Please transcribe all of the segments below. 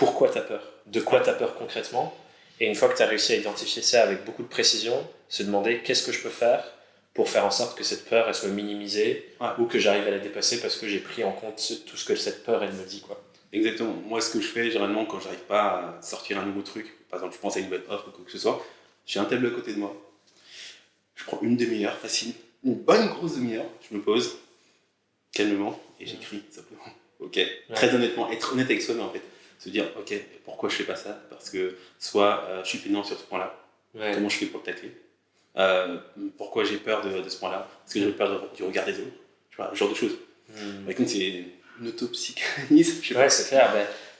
pourquoi tu as peur, de quoi tu as peur concrètement. Et une fois que tu as réussi à identifier ça avec beaucoup de précision, se demander qu'est-ce que je peux faire pour faire en sorte que cette peur elle soit minimisée ou que j'arrive à la dépasser parce que j'ai pris en compte tout ce que cette peur elle me dit, quoi. Exactement. Moi, ce que je fais généralement quand j'arrive pas à sortir un nouveau truc, par exemple, je pense à une bonne offre ou quoi que ce soit, j'ai un tableau à côté de moi. Je prends une demi-heure, facile, une bonne grosse demi-heure, je me pose calmement et j'écris simplement. Ok. Très honnêtement, être honnête avec soi-même en fait. Se dire, ok, pourquoi je fais pas ça? Parce que soit je suis fainéant sur ce point-là, comment je fais pour le tacler? Pourquoi j'ai peur de ce point-là? Parce que j'ai peur du regard des autres, tu vois, ce genre de choses. Comme c'est une autopsychanalyse, je sais pas. C'est clair.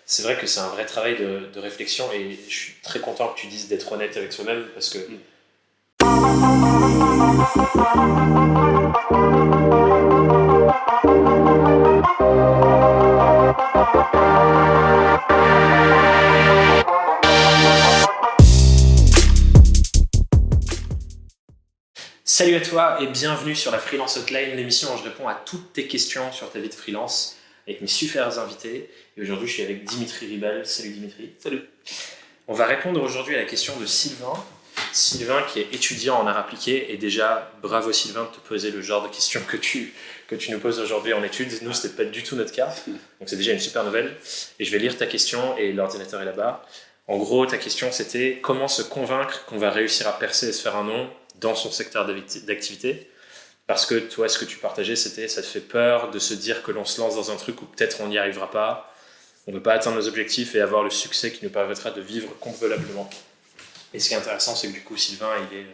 C'est vrai que c'est un vrai travail de réflexion et je suis très content que tu dises d'être honnête avec soi-même parce que Salut à toi et bienvenue sur la Freelance Hotline, l'émission où je réponds à toutes tes questions sur ta vie de freelance avec mes super invités. Et aujourd'hui, je suis avec Dimitri Ribal. Salut Dimitri. Salut. On va répondre aujourd'hui à la question de Sylvain. Sylvain qui est étudiant en art appliqué. Et déjà, bravo Sylvain de te poser le genre de questions que tu nous poses aujourd'hui en études. Nous, ce n'était pas du tout notre cas. Donc c'est déjà une super nouvelle. Et je vais lire ta question et l'ordinateur est là-bas. En gros, ta question c'était comment se convaincre qu'on va réussir à percer et se faire un nom dans son secteur d'activité. Parce que toi, ce que tu partageais, c'était ça te fait peur de se dire que l'on se lance dans un truc où peut-être on n'y arrivera pas, on ne peut pas atteindre nos objectifs et avoir le succès qui nous permettra de vivre convenablement. Et ce qui est intéressant, c'est que du coup, Sylvain, il est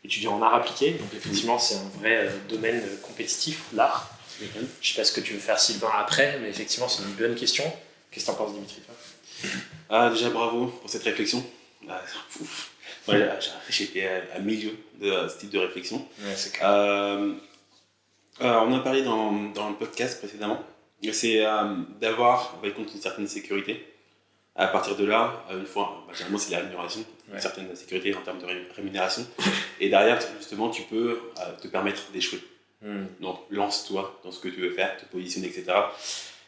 étudiant en art appliqué, donc effectivement, c'est un vrai domaine compétitif, l'art. Je ne sais pas ce que tu veux faire, Sylvain, après, mais effectivement, c'est une bonne question. Qu'est-ce que tu en penses, Dimitri, toi? Déjà, bravo pour cette réflexion. J'ai été à milieu de ce type de réflexion. C'est clair. On a parlé dans le podcast précédemment. C'est d'avoir avec compte une certaine sécurité. À partir de là, une fois, généralement c'est la rémunération, une certaine sécurité en termes de rémunération. Et derrière, justement, tu peux te permettre d'échouer. Donc, lance-toi dans ce que tu veux faire, te positionner, etc.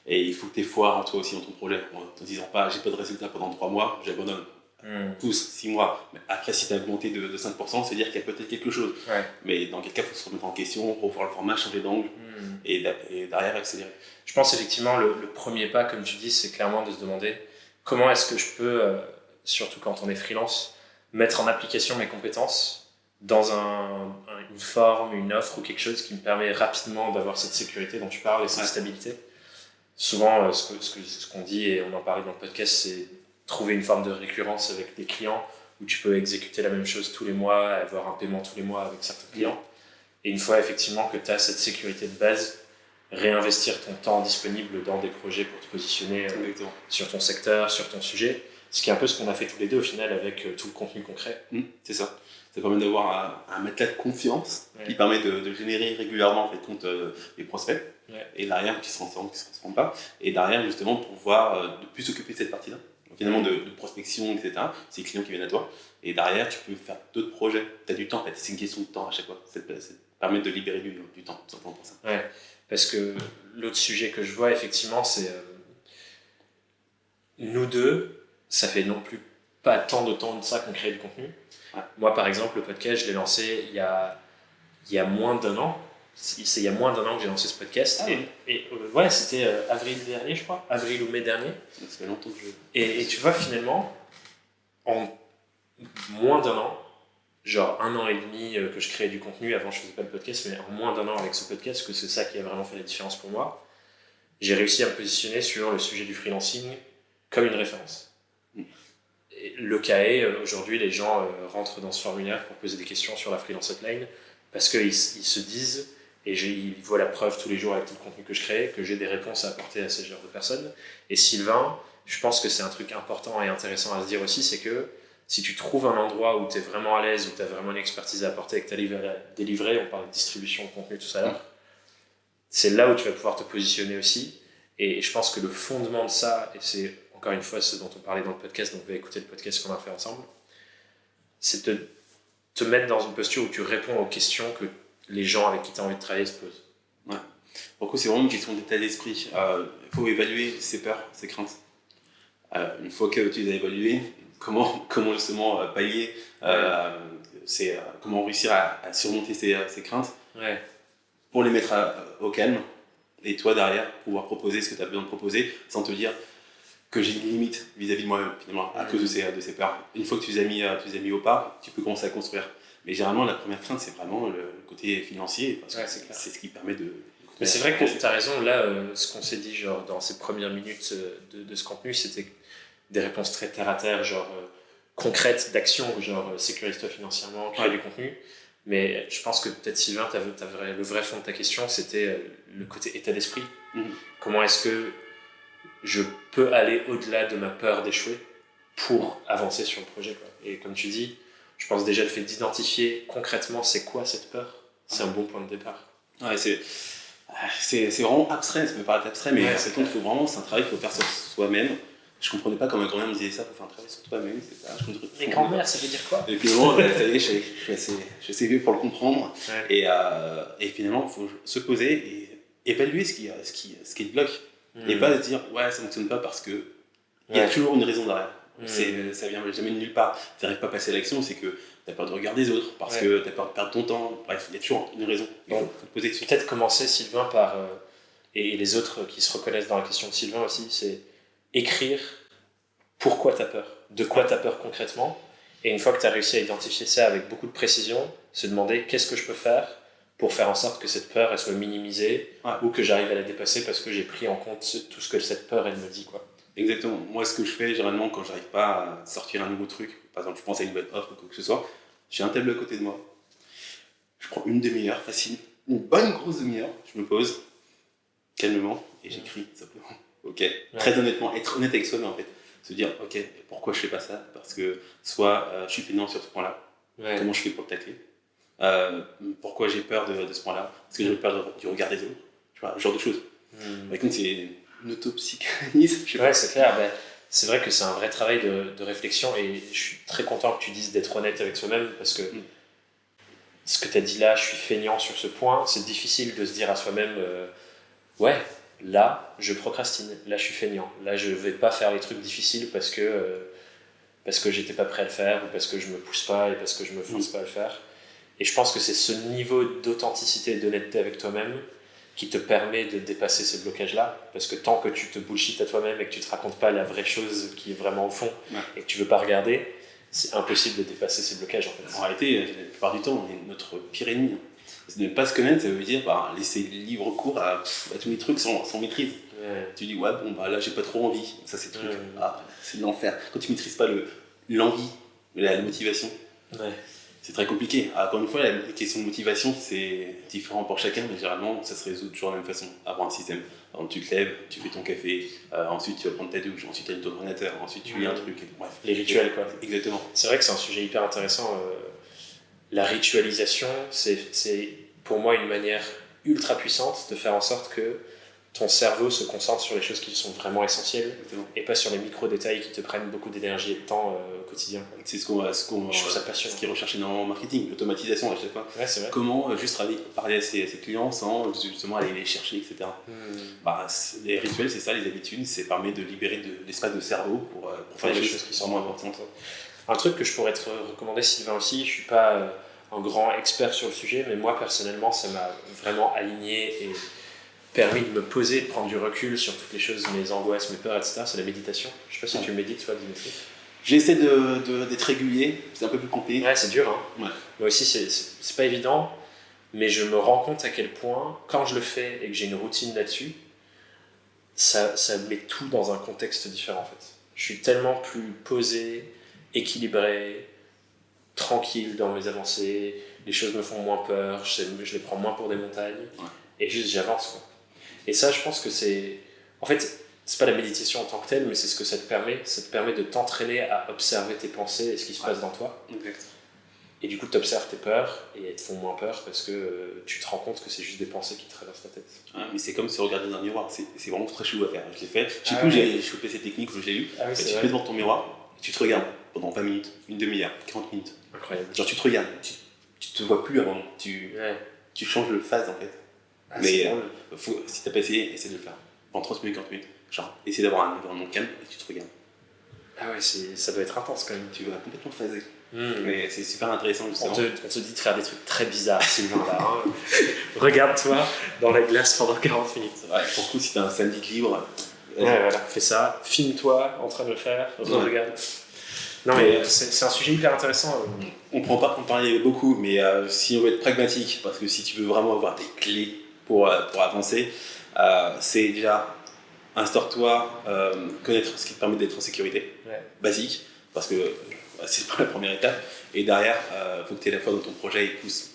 Et il faut que tu aies foi en toi aussi, dans ton projet. En te disant pas, j'ai pas de résultat pendant 3 mois, j'abandonne. Tous 6 mois. Mais après, si tu as augmenté de 5%, c'est dire qu'il y a peut-être quelque chose. Mais dans quel cas, il faut se remettre en question, revoir le format, changer d'angle et derrière accélérer. Je pense effectivement le premier pas, comme tu dis, c'est clairement de se demander comment est-ce que je peux, surtout quand on est freelance, mettre en application mes compétences dans une forme, une offre ou quelque chose qui me permet rapidement d'avoir cette sécurité dont tu parles et cette stabilité. Souvent, ce qu'on dit, et on en parlait dans le podcast, c'est trouver une forme de récurrence avec des clients où tu peux exécuter la même chose tous les mois, avoir un paiement tous les mois avec certains clients. Et une fois effectivement que tu as cette sécurité de base, réinvestir ton temps disponible dans des projets pour te positionner sur ton secteur, sur ton sujet, ce qui est un peu ce qu'on a fait tous les deux au final avec tout le contenu concret. C'est ça. Ça permet d'avoir un matelas de confiance qui permet de générer régulièrement en fait, compte les prospects. Et derrière, qui se transforment, qui ne se transforment pas. Et derrière, justement, pour pouvoir de plus s'occuper de cette partie-là. Finalement, de prospection, etc. C'est les clients qui viennent à toi. Et derrière, tu peux faire d'autres projets. Tu as du temps, en fait. C'est une question de temps à chaque fois. Ça permet de libérer du temps, tout simplement pour ça. Parce que l'autre sujet que je vois, effectivement, c'est nous deux, ça fait non plus pas tant de temps de ça qu'on crée du contenu. Moi, par exemple, le podcast, je l'ai lancé il y a moins d'un an. C'est il y a moins d'un an que j'ai lancé ce podcast. C'était avril dernier, je crois. Avril ou mai dernier. Ça fait longtemps que je... Et tu vois, finalement, en moins d'un an, genre 1 an et demi que je créais du contenu, avant je faisais pas de podcast, mais en moins d'1 an avec ce podcast, que c'est ça qui a vraiment fait la différence pour moi, j'ai réussi à me positionner sur le sujet du freelancing comme une référence. Et le cas est, aujourd'hui les gens rentrent dans ce formulaire pour poser des questions sur la Freelance Hotline parce qu'ils se disent, et ils voient la preuve tous les jours avec tout le contenu que je crée, que j'ai des réponses à apporter à ce genre de personnes. Et Sylvain, je pense que c'est un truc important et intéressant à se dire aussi, c'est que si tu trouves un endroit où tu es vraiment à l'aise, où tu as vraiment une expertise à apporter et que tu arrives à délivrer, on parle de distribution de contenu tout à l'heure, c'est là où tu vas pouvoir te positionner aussi. Et je pense que le fondement de ça, et c'est encore une fois ce dont on parlait dans le podcast, donc on va écouter le podcast qu'on a fait ensemble, c'est te mettre dans une posture où tu réponds aux questions que les gens avec qui tu as envie de travailler se posent. Pour le coup, c'est vraiment une question d'état d'esprit. Il faut évaluer ses peurs, ses craintes. Une fois que tu les as évalués, comment justement pallier, comment réussir à surmonter ces craintes pour les mettre au calme, et toi derrière pouvoir proposer ce que tu as besoin de proposer sans te dire que j'ai une limite vis-à-vis de moi-même finalement à cause de ces peurs. Une fois que tu les as mis au pas, tu peux commencer à construire. Mais généralement la première crainte c'est vraiment le côté financier parce que c'est ce qui permet de... Mais c'est vrai que tu as raison, là ce qu'on s'est dit genre, dans ces premières minutes de ce contenu, c'était des réponses très terre à terre, genre concrètes d'action, genre sécurise-toi financièrement, crée du contenu. Mais je pense que peut-être Sylvain, le vrai fond de ta question, c'était le côté état d'esprit. Comment est-ce que je peux aller au-delà de ma peur d'échouer pour avancer sur le projet, quoi. Et comme tu dis, je pense déjà le fait d'identifier concrètement c'est quoi cette peur, c'est un bon point de départ. Ouais, c'est vraiment abstrait, ça peut paraître abstrait, mais c'est un travail qu'il faut faire sur soi-même. Je comprenais pas quand ma grand-mère me disait ça, pour faire un travail sur toi-même. Mais grand-mère, ça veut dire quoi? Et finalement, ça y est, je suis assez vieux pour le comprendre. Et finalement, il faut se poser et évaluer ce qui te bloque. Et pas se dire, ouais, ça ne fonctionne pas parce que il y a toujours une raison derrière. Ça vient jamais de nulle part. Tu n'arrives pas à passer à l'action, c'est que tu as peur de regarder les autres, parce que tu as peur de perdre ton temps. Bref, il y a toujours une raison. Il faut te poser dessus. Peut-être commencer, Sylvain, par. Et les autres qui se reconnaissent dans la question de Sylvain aussi, c'est écrire pourquoi tu as peur, de quoi tu as peur concrètement. Et une fois que tu as réussi à identifier ça avec beaucoup de précision, se demander qu'est-ce que je peux faire pour faire en sorte que cette peur elle soit minimisée ou que j'arrive à la dépasser parce que j'ai pris en compte tout ce que cette peur elle me dit, quoi. Exactement. Moi, ce que je fais généralement quand j'arrive pas à sortir un nouveau truc, par exemple, je pense à une nouvelle offre ou quoi que ce soit, j'ai un tableau à côté de moi. Je prends une demi-heure, facile, une bonne grosse demi-heure, je me pose calmement et j'écris simplement. Ok. Très honnêtement, être honnête avec soi-même en fait. Se dire, ok, pourquoi je fais pas ça? Parce que soit je suis fainéant sur ce point-là, comment je fais pour le tacler? Pourquoi j'ai peur de ce point-là? Parce que j'ai peur du regard des autres, tu vois, ce genre de choses. Comme c'est une autopsychanalyse, je sais pas. C'est clair. C'est vrai que c'est un vrai travail de réflexion et je suis très content que tu dises d'être honnête avec soi-même parce que ce que tu as dit là, je suis feignant sur ce point, c'est difficile de se dire à soi-même ouais, là je procrastine, là je suis feignant, là je vais pas faire les trucs difficiles parce que j'étais pas prêt à le faire ou parce que je me pousse pas et parce que je me force pas à le faire. Et je pense que c'est ce niveau d'authenticité et d'honnêteté avec toi-même qui te permet de dépasser ces blocages-là. Parce que tant que tu te bullshit à toi-même et que tu te racontes pas la vraie chose qui est vraiment au fond et que tu veux pas regarder, c'est impossible de dépasser ces blocages en fait. En réalité, la plupart du temps, notre pire ennemi. C'est de ne pas se connaître, ça veut dire laisser libre cours à tous les trucs sans maîtrise. Tu dis, ouais, bon, là, j'ai pas trop envie. Ça, c'est le truc. C'est de l'enfer. Quand tu maîtrises pas l'envie, la motivation, c'est très compliqué. Encore une fois, la question de motivation, c'est différent pour chacun, mais généralement, ça se résout toujours de la même façon. Avoir un système. Alors, tu te lèves, tu fais ton café, ensuite tu vas prendre ta douche, ensuite tu allumes ton ordinateur, ensuite tu lis un truc. Bref. Les rituels, quoi. Exactement. C'est vrai que c'est un sujet hyper intéressant. La ritualisation, c'est pour moi une manière ultra puissante de faire en sorte que ton cerveau se concentre sur les choses qui sont vraiment essentielles et pas sur les micro-détails qui te prennent beaucoup d'énergie et de temps au quotidien. C'est je trouve ça passionnant. Ce qui est recherché dans le marketing, l'automatisation à chaque fois. C'est vrai. Comment juste parler à ses clients sans justement aller les chercher, etc. Les rituels, c'est ça, les habitudes, ça permet de libérer de l'espace de cerveau pour faire des choses qui sont moins importantes. Un truc que je pourrais te recommander, Sylvain, aussi, je suis pas un grand expert sur le sujet, mais moi personnellement, ça m'a vraiment aligné et permis de me poser, de prendre du recul sur toutes les choses, mes angoisses, mes peurs, etc. C'est la méditation. Je sais pas si tu médites, toi, Dimitri. J'essaie d'être régulier, c'est un peu plus compliqué. Ouais, c'est dur, hein. Ouais. Moi aussi, c'est pas évident, mais je me rends compte à quel point, quand je le fais et que j'ai une routine là-dessus, ça met tout dans un contexte différent, en fait. Je suis tellement plus posé, équilibré, tranquille dans mes avancées, les choses me font moins peur, je les prends moins pour des montagnes, et juste j'avance, quoi. Et ça, je pense que c'est... En fait, c'est pas la méditation en tant que telle, mais c'est ce que ça te permet. Ça te permet de t'entraîner à observer tes pensées et ce qui se passe dans toi. Exact. Et du coup, tu observes tes peurs et elles te font moins peur parce que tu te rends compte que c'est juste des pensées qui traversent ta tête. Mais c'est comme se regarder dans un miroir. C'est vraiment très chelou à faire. Je l'ai fait. Je sais plus où j'ai chopé cette technique, où je l'ai eu. Tu te mets devant ton miroir et tu te regardes pendant 20 minutes, une demi-heure, 40 minutes. Incroyable. Genre, tu te regardes. Tu te vois plus avant. Tu changes de phase en fait. Mais si t'as pas essayé, essaie de le faire. Pendant 30 minutes, 40 minutes. Genre, essaie d'avoir un environnement calme et tu te regardes. Ah ouais, ça doit être intense quand même. Tu vas complètement phaser. Mmh. Mais c'est super intéressant justement. On te dit de faire des trucs très bizarres, Sylvain, là. Hein. Regarde-toi dans la glace pendant 40 minutes. Ouais, pour le coup, si t'as un samedi de libre, ouais, voilà, fais ça. Filme-toi en train de le faire. Regarde. Non, mais c'est un sujet hyper intéressant. On ne prend pas en parler beaucoup, mais si on veut être pragmatique, parce que si tu veux vraiment avoir des clés pour avancer, c'est déjà instaure-toi, connaître ce qui te permet d'être en sécurité, basique, parce que c'est la première étape. Et derrière, il faut que tu aies la foi dans ton projet et pousse.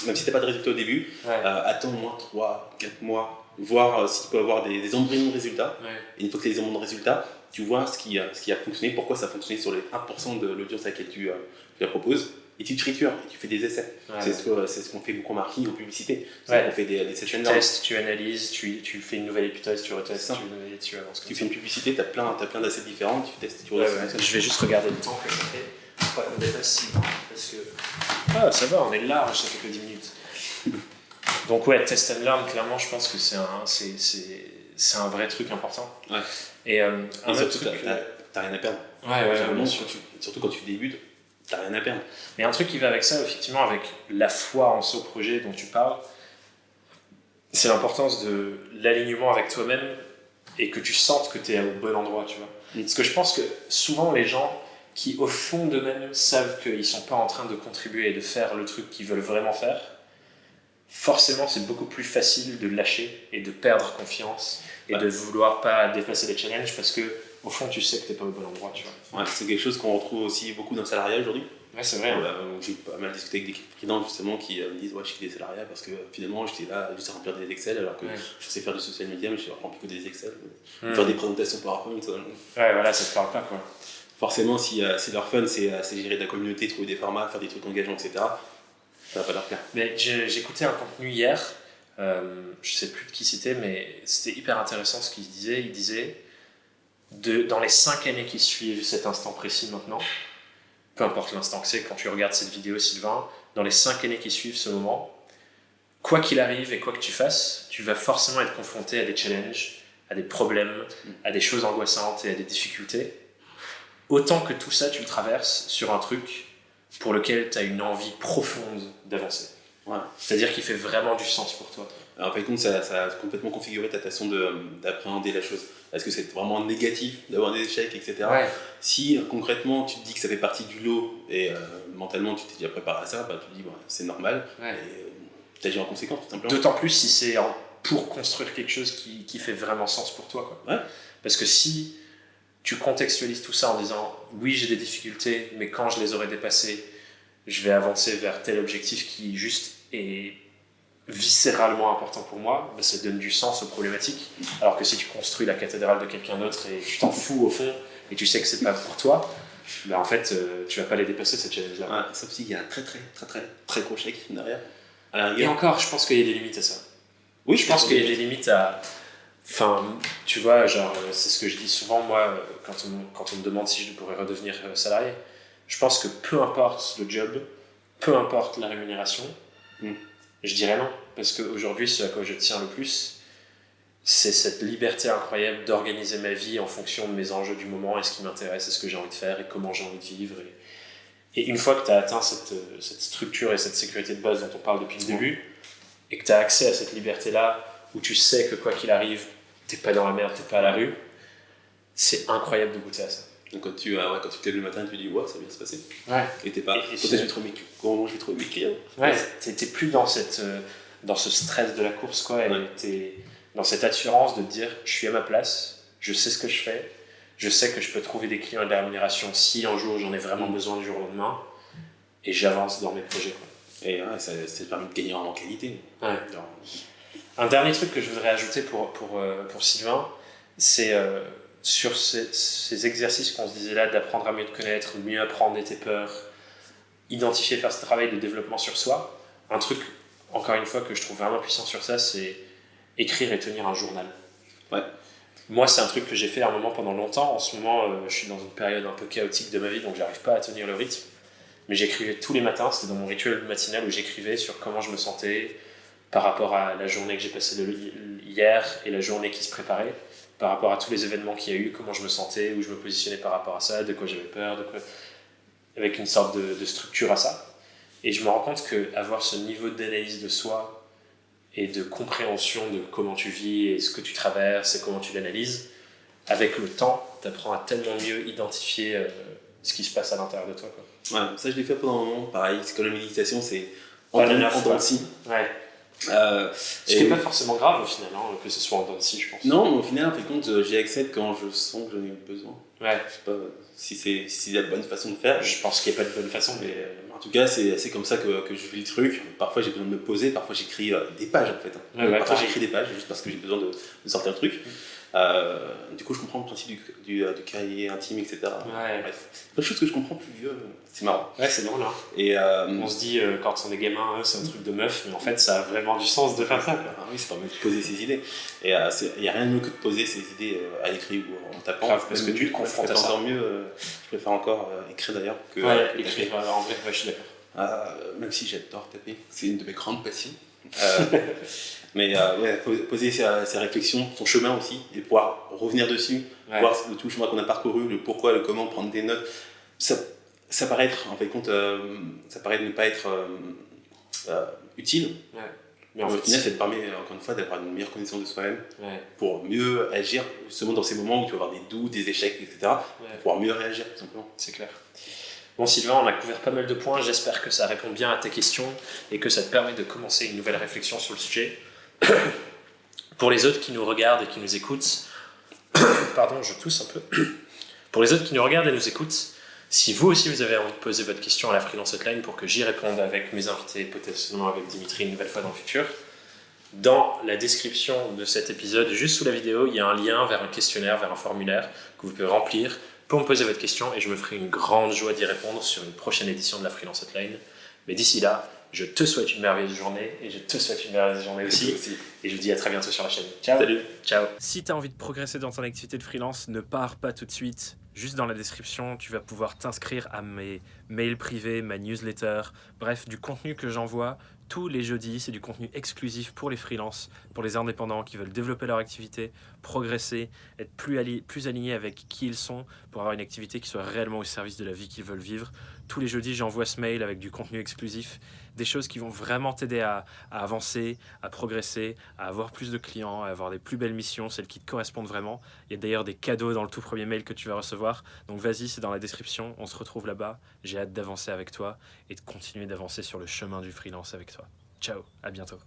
Même si tu n'as pas de résultat au début, attends au moins 3-4 mois, voir si tu peux avoir des embryons de résultats. Et une fois que tu as des embryons de résultats, tu vois ce qui a fonctionné, pourquoi ça a fonctionné sur les 1% de l'audience à laquelle tu la proposes, et tu tritures, et tu fais des essais. C'est ce qu'on fait beaucoup en marketing, en publicité. On fait des sessions. Tu testes, tu analyses, tu fais une nouvelle hypothèse, tu retestes, tu avances. Tu fais une publicité, tu as plein d'assets différents, tu testes, tu retestes. Je vais juste regarder le temps que ça fait. On dépasse 6 ans, parce que... Ah, ça va, on est large, ça fait que 10 minutes. Donc ouais, test and learn, clairement, je pense que c'est un vrai truc important. Ouais. Et surtout, t'as rien à perdre. Surtout quand tu débutes, t'as rien à perdre. Mais un truc qui va avec ça, effectivement, avec la foi en ce projet dont tu parles, c'est l'importance de l'alignement avec toi-même et que tu sentes que tu es au bon endroit, tu vois. Parce que je pense que souvent les gens qui, au fond d'eux-mêmes, savent qu'ils sont pas en train de contribuer et de faire le truc qu'ils veulent vraiment faire, forcément c'est beaucoup plus facile de lâcher et de perdre confiance et de vouloir pas dépasser les challenges parce que au fond tu sais que t'es pas au bon endroit, tu vois. C'est quelque chose qu'on retrouve aussi beaucoup dans le salariat aujourd'hui. Ouais, c'est vrai. J'ai pas mal discuté avec des clients justement qui me disent je suis des salariats parce que finalement j'étais là juste à remplir des Excel alors que je sais faire du social media mais je remplis que des Excel, faire des présentations PowerPoint. Ouais, voilà, ça te parle pas quoi. Forcément, si leur fun c'est gérer de la communauté, trouver des formats, faire des trucs engageants, etc., ça va pas leur plaire. Mais j'écoutais un contenu hier, je sais plus de qui c'était, mais c'était hyper intéressant ce qu'il disait. Il disait dans les 5 années qui suivent cet instant précis maintenant, peu importe l'instant que c'est, quand tu regardes cette vidéo, Sylvain, dans les 5 années qui suivent ce moment, quoi qu'il arrive et quoi que tu fasses, tu vas forcément être confronté à des challenges, à des problèmes, à des choses angoissantes et à des difficultés. Autant que tout ça, tu le traverses sur un truc pour lequel tu as une envie profonde d'avancer. C'est-à-dire qu'il fait vraiment du sens pour toi. Alors, en fait, ça a complètement configuré ta façon d'appréhender la chose. Est-ce que c'est vraiment négatif d'avoir des échecs, etc. Si concrètement tu te dis que ça fait partie du lot et mentalement tu t'es déjà préparé à ça, tu te dis c'est normal et tu agis en conséquence tout simplement. D'autant plus si c'est pour construire quelque chose qui fait vraiment sens pour toi, quoi. Parce que si tu contextualises tout ça en disant oui j'ai des difficultés mais quand je les aurai dépassées je vais avancer vers tel objectif qui juste est viscéralement important pour moi, ça donne du sens aux problématiques. Alors que si tu construis la cathédrale de quelqu'un d'autre et tu t'en fous au fond et tu sais que c'est pas pour toi, en fait tu vas pas les dépasser ces challenges là. Sauf s'il y a un très gros chèque derrière. Et encore je pense qu'il y a des limites à ça. Oui, je pense qu'il y a des limites à... Enfin, tu vois, genre, c'est ce que je dis souvent, moi, quand on me demande si je pourrais redevenir salarié. Je pense que peu importe le job, peu importe la rémunération, je dirais non. Parce qu'aujourd'hui, ce à quoi je tiens le plus, c'est cette liberté incroyable d'organiser ma vie en fonction de mes enjeux du moment et ce qui m'intéresse, et ce que j'ai envie de faire, et comment j'ai envie de vivre. Et une fois que tu as atteint cette structure et cette sécurité de base dont on parle depuis le début, et que tu as accès à cette liberté-là, où tu sais que quoi qu'il arrive, t'es pas dans la merde, t'es pas à la rue, c'est incroyable de goûter à ça. Donc quand tu te lèves le matin, tu te dis ça va bien se passer. Et t'es pas. Comment je vais trouver mes clients. T'es plus dans ce stress de la course, quoi. Et t'es dans cette assurance de te dire je suis à ma place, je sais ce que je fais, je sais que je peux trouver des clients et de la rémunération si un jour j'en ai vraiment besoin du jour au lendemain, et j'avance dans mes projets, quoi. Et ça permet de gagner en qualité. Un dernier truc que je voudrais ajouter pour Sylvain, c'est sur ces exercices qu'on se disait là, d'apprendre à mieux te connaître, mieux apprendre tes peurs, identifier, faire ce travail de développement sur soi. Un truc, encore une fois, que je trouve vraiment puissant sur ça, c'est écrire et tenir un journal. Moi, c'est un truc que j'ai fait à un moment pendant longtemps. En ce moment, je suis dans une période un peu chaotique de ma vie, donc j'arrive pas à tenir le rythme. Mais j'écrivais tous les matins, c'était dans mon rituel matinal où j'écrivais sur comment je me sentais par rapport à la journée que j'ai passée hier et la journée qui se préparait. par rapport à tous les événements qu'il y a eu, comment je me sentais, où je me positionnais par rapport à ça, de quoi j'avais peur, avec une sorte de structure à ça. Et je me rends compte qu'avoir ce niveau d'analyse de soi et de compréhension de comment tu vis et ce que tu traverses et comment tu l'analyses, avec le temps, tu apprends à tellement mieux identifier ce qui se passe à l'intérieur de toi, quoi. Ouais, ça je l'ai fait pendant un moment, pareil, c'est comme la méditation, c'est Ouais, en dents de scie. Ouais. Ce qui Et n'est pas forcément grave au final, hein, que ce soit en dents de scie, je pense. non, mais au final, en fait, compte, j'y accède quand je sens que j'en ai besoin. Ouais. Je sais pas si c'est la bonne façon de faire. Je pense qu'il n'y a pas de bonne façon, mais En tout cas, c'est comme ça que je vis le truc. Parfois, j'ai besoin de me poser, parfois, j'écris des pages en fait. Ouais, Parfois, pareil. j'écris des pages juste parce que j'ai besoin de sortir le truc. Du coup, je comprends le principe du cahier intime, etc. Ouais. Bref, plein de choses que je comprends plus vieux, c'est marrant. Ouais, c'est drôle, hein. Et On se dit, quand on est gamin, c'est un truc de meuf, mais en fait, ça a vraiment du sens de faire ça, quoi. ah oui, ça permet de poser ses idées. Et il n'y a rien de mieux que de poser ses idées à l'écrit ou en tapant. Grave, parce que tu te confrontes à ça. Encore mieux, je préfère encore écrire d'ailleurs que Ouais, que écrire taper. en vrai, ouais, je suis d'accord. Même si j'adore taper, c'est une de mes grandes passions. Mais ouais, poser ses réflexions, son chemin aussi, et pouvoir revenir dessus, Ouais. voir tout le chemin qu'on a parcouru, le pourquoi, le comment, prendre des notes. Ça paraît être, en fait, ça paraît ne pas être utile. Mais Au en fait, final, ça te permet, encore une fois, d'avoir une meilleure connaissance de soi-même ouais, pour mieux agir, justement dans ces moments où tu vas avoir des doutes, des échecs, etc. ouais, Pour pouvoir mieux réagir, tout simplement. c'est clair. Bon, Sylvain, on a couvert pas mal de points. J'espère que ça répond bien à tes questions et que ça te permet de commencer une nouvelle réflexion sur le sujet. Pour les autres qui nous regardent et qui nous écoutent, pardon, je tousse un peu. Pour les autres qui nous regardent et nous écoutent, si vous aussi vous avez envie de poser votre question à la Freelance Hotline pour que j'y réponde avec mes invités, potentiellement avec Dimitri une nouvelle fois dans le futur, dans la description de cet épisode, juste sous la vidéo, il y a un lien vers un questionnaire, vers un formulaire que vous pouvez remplir pour me poser votre question et je me ferai une grande joie d'y répondre sur une prochaine édition de la Freelance Hotline. Mais d'ici là, je te souhaite une merveilleuse journée et je te souhaite une merveilleuse journée aussi. Et je vous dis à très bientôt sur la chaîne. Ciao. Salut. Ciao. Si tu as envie de progresser dans ton activité de freelance, ne pars pas tout de suite. Juste dans la description, tu vas pouvoir t'inscrire à mes mails privés, ma newsletter, bref, du contenu que j'envoie tous les jeudis. C'est du contenu exclusif pour les freelances, pour les indépendants qui veulent développer leur activité, progresser, être plus alignés avec qui ils sont pour avoir une activité qui soit réellement au service de la vie qu'ils veulent vivre. Tous les jeudis, j'envoie ce mail avec du contenu exclusif, des choses qui vont vraiment t'aider à avancer, à progresser, à avoir plus de clients, à avoir des plus belles missions, celles qui te correspondent vraiment. Il y a d'ailleurs des cadeaux dans le tout premier mail que tu vas recevoir. Donc vas-y, c'est dans la description, on se retrouve là-bas. J'ai hâte d'avancer avec toi et de continuer d'avancer sur le chemin du freelance avec toi. Ciao, à bientôt.